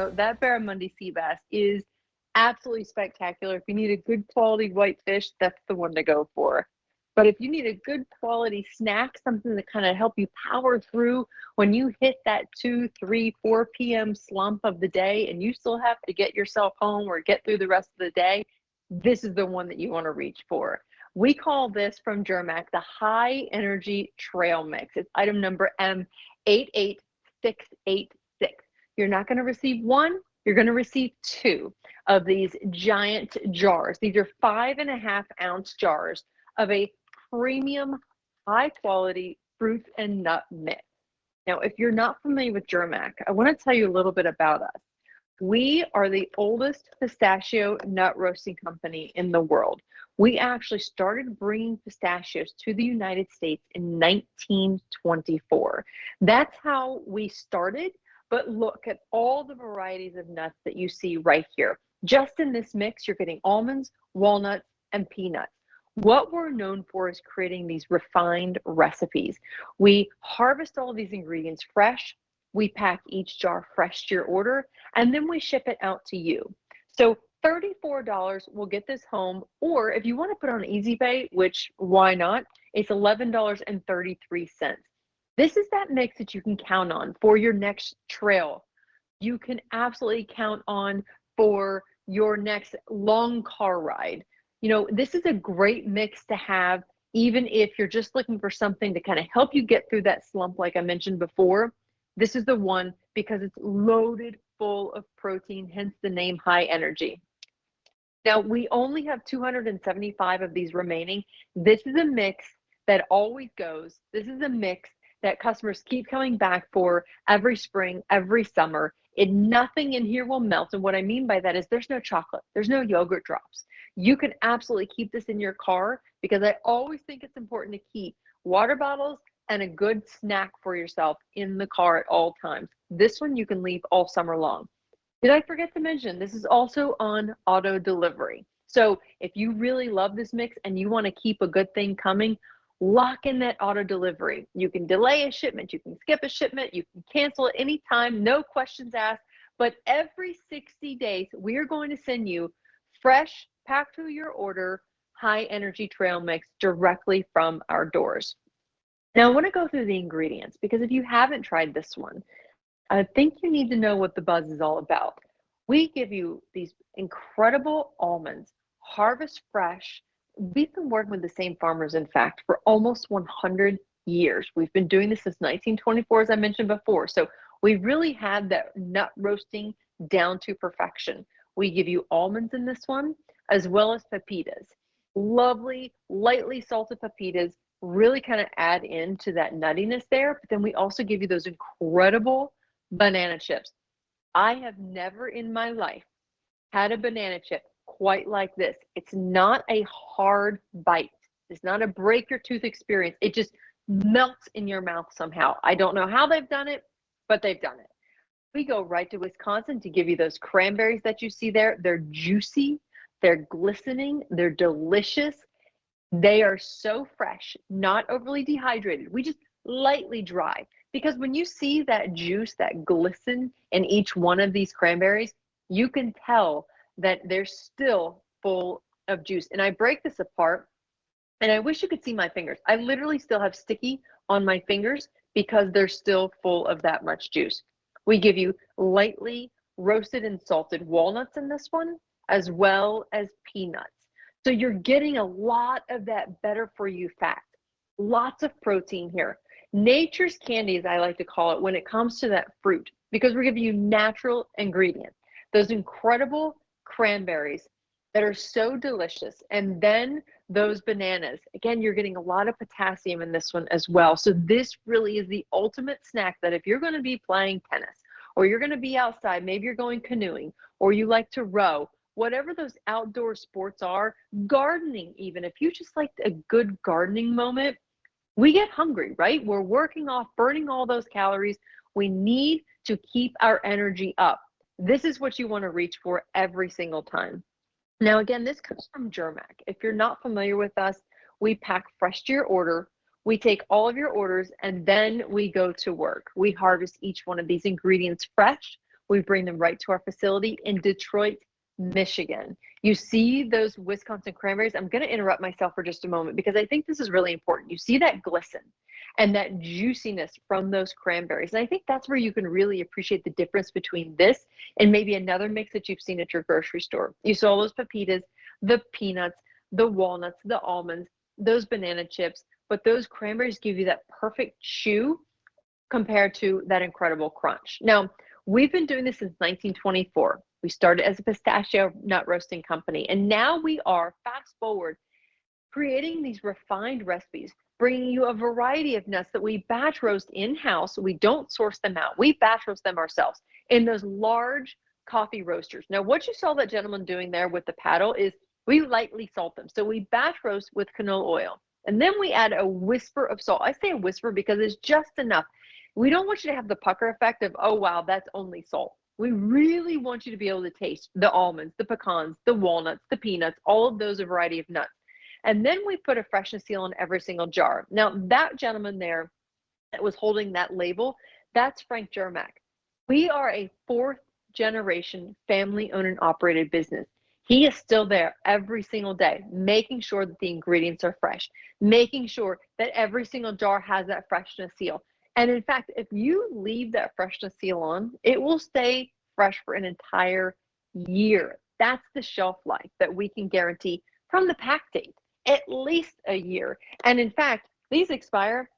So that barramundi sea bass is absolutely spectacular. If you need a good quality white fish, that's the one to go for. But if you need a good quality snack, something to kind of help you power through when you hit that 2, 3, 4 p.m. slump of the day and you still have to get yourself home or get through the rest of the day, this is the one that you want to reach for. We call this from Germack the high energy trail mix. It's item number M88686. You're not going to receive one, you're going to receive two of these giant jars. These are 5.5-ounce jars of a premium, high quality fruit and nut mix. Now, if you're not familiar with Germack, I want to tell you a little bit about us. We are the oldest pistachio nut roasting company in the world. We actually started bringing pistachios to the United States in 1924. That's how we started, but look at all the varieties of nuts that you see right here. Just in this mix, you're getting almonds, walnuts, and peanuts. What we're known for is creating these refined recipes. We harvest all these ingredients fresh, we pack each jar fresh to your order, and then we ship it out to you. So $34 will get this home, or if you want to put it on Easy Pay, which why not, it's $11.33. This is that mix that you can count on for your next trail. You can absolutely count on for your next long car ride. You know, this is a great mix to have, even if you're just looking for something to kind of help you get through that slump, like I mentioned before. This is the one because it's loaded full of protein, hence the name high energy. Now, we only have 275 of these remaining. This is a mix that always goes. This is a mix that customers keep coming back for every spring, every summer. Nothing in here will melt. And what I mean by that is there's no chocolate, there's no yogurt drops. You can absolutely keep this in your car because I always think it's important to keep water bottles and a good snack for yourself in the car at all times. This one you can leave all summer long. Did I forget to mention, this is also on auto delivery. So if you really love this mix and you want to keep a good thing coming, lock in that auto delivery. You can delay a shipment, you can skip a shipment, you can cancel at any time, no questions asked. But every 60 days, we are going to send you fresh, packed to your order, high energy trail mix directly from our doors. Now I want to go through the ingredients because if you haven't tried this one, I think you need to know what the buzz is all about. We give you these incredible almonds, harvest fresh. We've been working with the same farmers, in fact, for almost 100 years. We've been doing this since 1924, as I mentioned before. So we really had that nut roasting down to perfection. We give you almonds in this one, as well as pepitas. Lovely, lightly salted pepitas, really kind of add into that nuttiness there. But then we also give you those incredible banana chips. I have never in my life had a banana chip quite like this. It's not a hard bite. It's not a break your tooth experience. It just melts in your mouth somehow. I don't know how they've done it, but they've done it. We go right to Wisconsin to give you those cranberries that you see there. They're juicy, they're glistening, they're delicious. They are so fresh, not overly dehydrated. We just lightly dry. Because when you see that juice, that glisten in each one of these cranberries, you can tell that they're still full of juice. And I break this apart, and I wish you could see my fingers. I literally still have sticky on my fingers because they're still full of that much juice. We give you lightly roasted and salted walnuts in this one, as well as peanuts. So you're getting a lot of that better for you fat. Lots of protein here. Nature's candy, as I like to call it, when it comes to that fruit, because we're giving you natural ingredients, those incredible cranberries that are so delicious, and then those bananas. Again, you're getting a lot of potassium in this one as well. So this really is the ultimate snack that if you're going to be playing tennis, or you're going to be outside, maybe you're going canoeing, or you like to row, whatever those outdoor sports are, gardening even, if you just like a good gardening moment, we get hungry, right? We're working off, burning all those calories. We need to keep our energy up. This is what you want to reach for every single time. Now, again, this comes from Germack. If you're not familiar with us, we pack fresh to your order. We take all of your orders and then we go to work. We harvest each one of these ingredients fresh. We bring them right to our facility in Detroit, Michigan. You see those Wisconsin cranberries. I'm going to interrupt myself for just a moment because I think this is really important. You see that glisten and that juiciness from those cranberries. And I think that's where you can really appreciate the difference between this and maybe another mix that you've seen at your grocery store. You saw those pepitas, the peanuts, the walnuts, the almonds, those banana chips, but those cranberries give you that perfect chew compared to that incredible crunch. Now, we've been doing this since 1924. We started as a pistachio nut roasting company, and now we are, fast forward, creating these refined recipes, bringing you a variety of nuts that we batch roast in-house. We don't source them out. We batch roast them ourselves in those large coffee roasters. Now, what you saw that gentleman doing there with the paddle is we lightly salt them. So we batch roast with canola oil, and then we add a whisper of salt. I say a whisper because it's just enough. We don't want you to have the pucker effect of, oh, wow, that's only salt. We really want you to be able to taste the almonds, the pecans, the walnuts, the peanuts, all of those, a variety of nuts. And then we put a freshness seal on every single jar. Now, that gentleman there that was holding that label, that's Frank Germack. We are a fourth generation family owned and operated business. He is still there every single day, making sure that the ingredients are fresh, making sure that every single jar has that freshness seal. And in fact, if you leave that freshness seal on, it will stay fresh for an entire year. That's the shelf life that we can guarantee from the pack date, at least a year. And in fact, these expire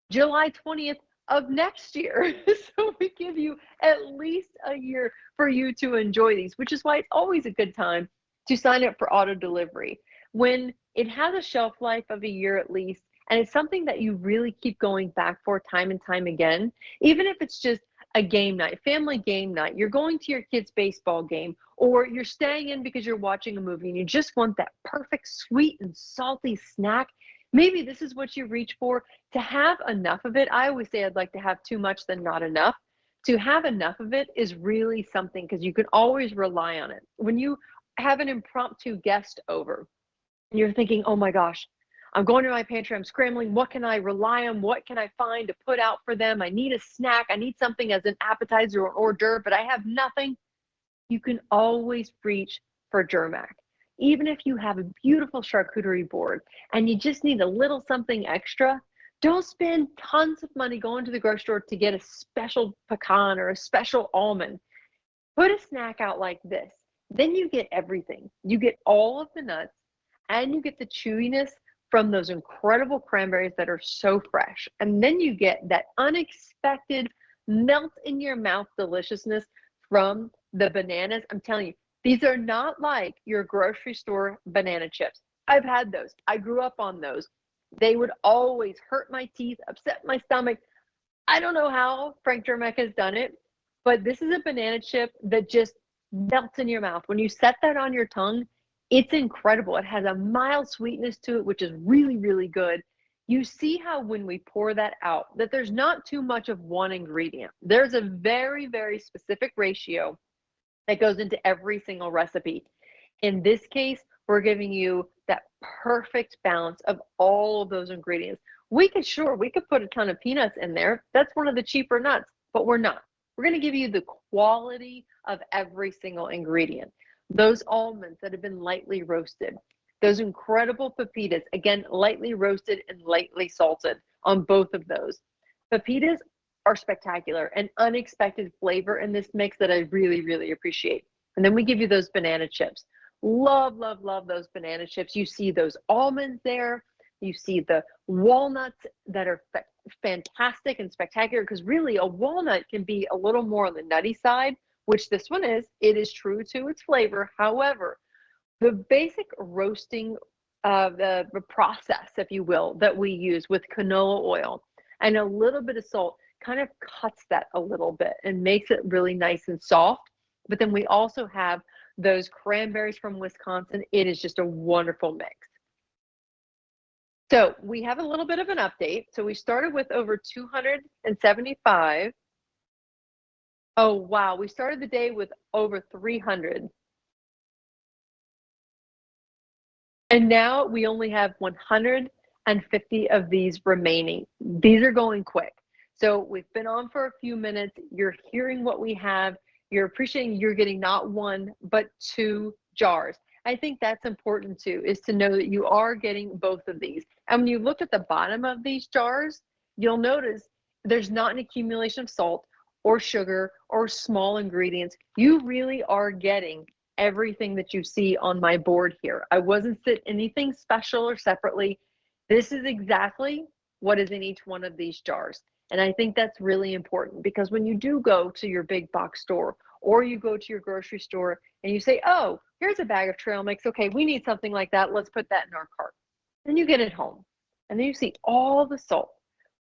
July 20th of next year. So we give you at least a year for you to enjoy these, which is why it's always a good time to sign up for auto delivery. When it has a shelf life of a year at least, and it's something that you really keep going back for time and time again, even if it's just a game night, family game night, you're going to your kid's baseball game, or you're staying in because you're watching a movie and you just want that perfect sweet and salty snack. Maybe this is what you reach for. To have enough of it, I always say I'd like to have too much than not enough. To have enough of it is really something because you can always rely on it. When you have an impromptu guest over and you're thinking, oh my gosh, I'm going to my pantry, I'm scrambling, what can I rely on? What can I find to put out for them? I need a snack, I need something as an appetizer or hors d'oeuvre, but I have nothing. You can always reach for Germack. Even if you have a beautiful charcuterie board and you just need a little something extra, don't spend tons of money going to the grocery store to get a special pecan or a special almond. Put a snack out like this. Then you get everything. You get all of the nuts and you get the chewiness from those incredible cranberries that are so fresh. And then you get that unexpected melt in your mouth deliciousness from the bananas. I'm telling you, these are not like your grocery store banana chips. I've had those. I grew up on those. They would always hurt my teeth, upset my stomach. I don't know how Frank Germack has done it, but this is a banana chip that just melts in your mouth. When you set that on your tongue, it's incredible. It has a mild sweetness to it, which is really, really good. You see how when we pour that out, that there's not too much of one ingredient. There's a very, very specific ratio that goes into every single recipe. In this case, we're giving you that perfect balance of all of those ingredients. We could put a ton of peanuts in there. That's one of the cheaper nuts, but we're not. We're going to give you the quality of every single ingredient. Those almonds that have been lightly roasted, those incredible pepitas, again, lightly roasted and lightly salted on both of those. Pepitas are spectacular, an unexpected flavor in this mix that I really, really appreciate. And then we give you those banana chips. Love, love, love those banana chips. You see those almonds there. You see the walnuts that are fantastic and spectacular, because really a walnut can be a little more on the nutty side, which this one is. It is true to its flavor. However, the basic roasting, the process, if you will, that we use with canola oil and a little bit of salt kind of cuts that a little bit and makes it really nice and soft. But then we also have those cranberries from Wisconsin. It is just a wonderful mix. So we have a little bit of an update. So we started with over 275. Oh, wow. We started the day with over 300. And now we only have 150 of these remaining. These are going quick. So we've been on for a few minutes. You're hearing what we have. You're appreciating you're getting not one, but two jars. I think that's important too, is to know that you are getting both of these. And when you look at the bottom of these jars, you'll notice there's not an accumulation of salt or sugar or small ingredients. You really are getting everything that you see on my board here. I wasn't set anything special or separately. This is exactly what is in each one of these jars. And I think that's really important, because when you do go to your big box store or you go to your grocery store and you say, oh, here's a bag of trail mix. Okay, we need something like that. Let's put that in our cart. Then you get it home and then you see all the salt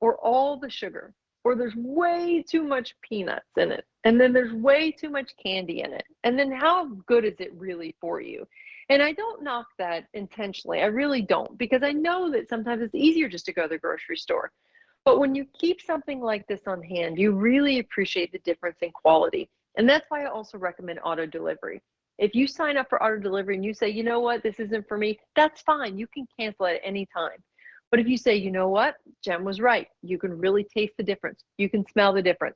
or all the sugar, or there's way too much peanuts in it. And then there's way too much candy in it. And then how good is it really for you? And I don't knock that intentionally. I really don't, because I know that sometimes it's easier just to go to the grocery store. But when you keep something like this on hand, you really appreciate the difference in quality. And that's why I also recommend auto delivery. If you sign up for auto delivery and you say, you know what, this isn't for me, that's fine. You can cancel it at any time. But if you say, you know what, Jen was right, you can really taste the difference. You can smell the difference.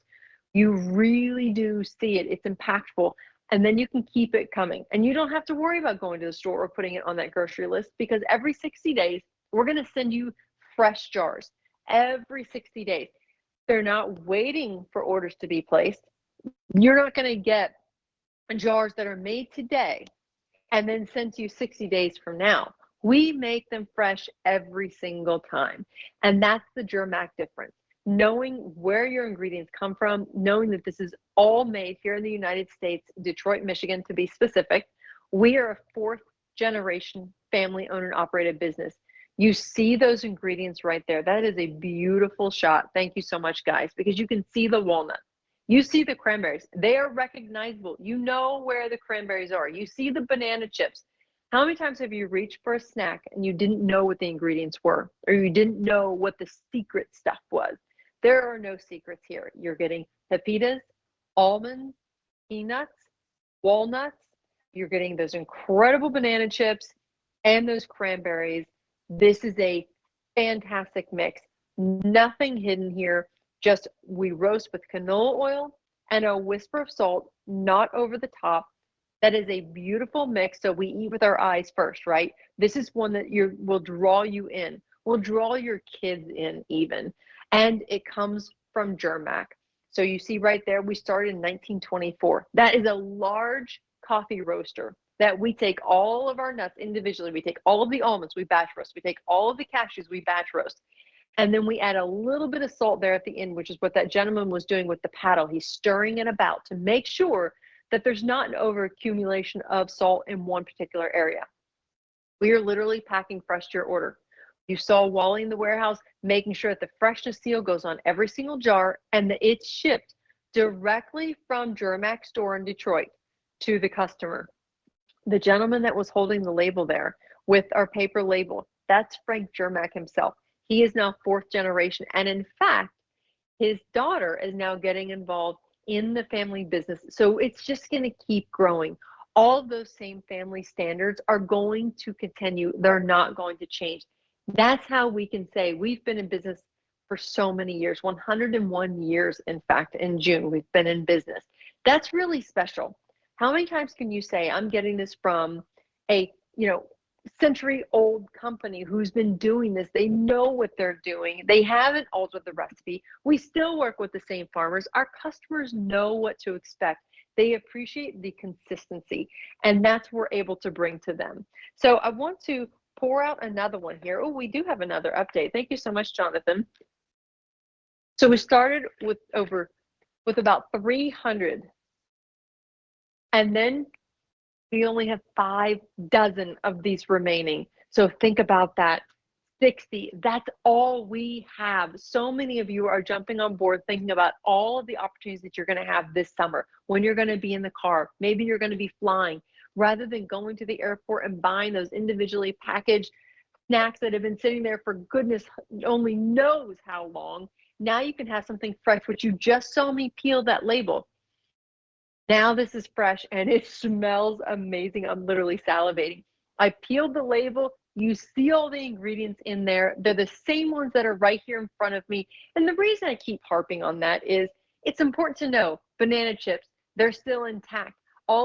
You really do see it. It's impactful. And then you can keep it coming. And you don't have to worry about going to the store or putting it on that grocery list, because every 60 days, we're going to send you fresh jars. Every 60 days. They're not waiting for orders to be placed. You're not going to get jars that are made today and then sent to you 60 days from now. We make them fresh every single time. And that's the Germack difference. Knowing where your ingredients come from, knowing that this is all made here in the United States, Detroit, Michigan, to be specific. We are a fourth generation family owned and operated business. You see those ingredients right there. That is a beautiful shot. Thank you so much, guys, because you can see the walnut. You see the cranberries. They are recognizable. You know where the cranberries are. You see the banana chips. How many times have you reached for a snack and you didn't know what the ingredients were, or you didn't know what the secret stuff was? There are no secrets here. You're getting pepitas, almonds, peanuts, walnuts. You're getting those incredible banana chips and those cranberries. This is a fantastic mix. Nothing hidden here. Just we roast with canola oil and a whisper of salt, not over the top. That is a beautiful mix. So we eat with our eyes first, right? This is one that will draw you in, will draw your kids in even. And it comes from Germack. So you see right there, we started in 1924. That is a large coffee roaster that we take all of our nuts individually. We take all of the almonds, we batch roast. We take all of the cashews, we batch roast. And then we add a little bit of salt there at the end, which is what that gentleman was doing with the paddle. He's stirring it about to make sure that there's not an overaccumulation of salt in one particular area. We are literally packing fresh to your order. You saw Wally in the warehouse making sure that the freshness seal goes on every single jar and that it's shipped directly from Germack store in Detroit to the customer. The gentleman that was holding the label there with our paper label, that's Frank Germack himself. He is now fourth generation. And in fact, his daughter is now getting involved in the family business. So it's just going to keep growing. All of those same family standards are going to continue. They're not going to change. That's how we can say we've been in business for so many years, 101 years, in fact, in June, we've been in business. That's really special. How many times can you say, I'm getting this from a, century-old company who's been doing this? They know what they're doing. They haven't altered the recipe. We still work with the same farmers. Our customers know what to expect. They appreciate the consistency, and that's what we're able to bring to them. So I want to pour out another one here. Oh, we do have another update. Thank you so much, Jonathan. So we started with about 300, and then we only have 5 dozen of these remaining. So think about that. 60, that's all we have. So many of you are jumping on board thinking about all of the opportunities that you're going to have this summer, when you're going to be in the car, maybe you're going to be flying, rather than going to the airport and buying those individually packaged snacks that have been sitting there for goodness only knows how long. Now you can have something fresh, which you just saw me peel that label. Now this is fresh and it smells amazing. I'm literally salivating. I peeled the label. You see all the ingredients in there. They're the same ones that are right here in front of me. And the reason I keep harping on that is it's important to know banana chips, They're still intact.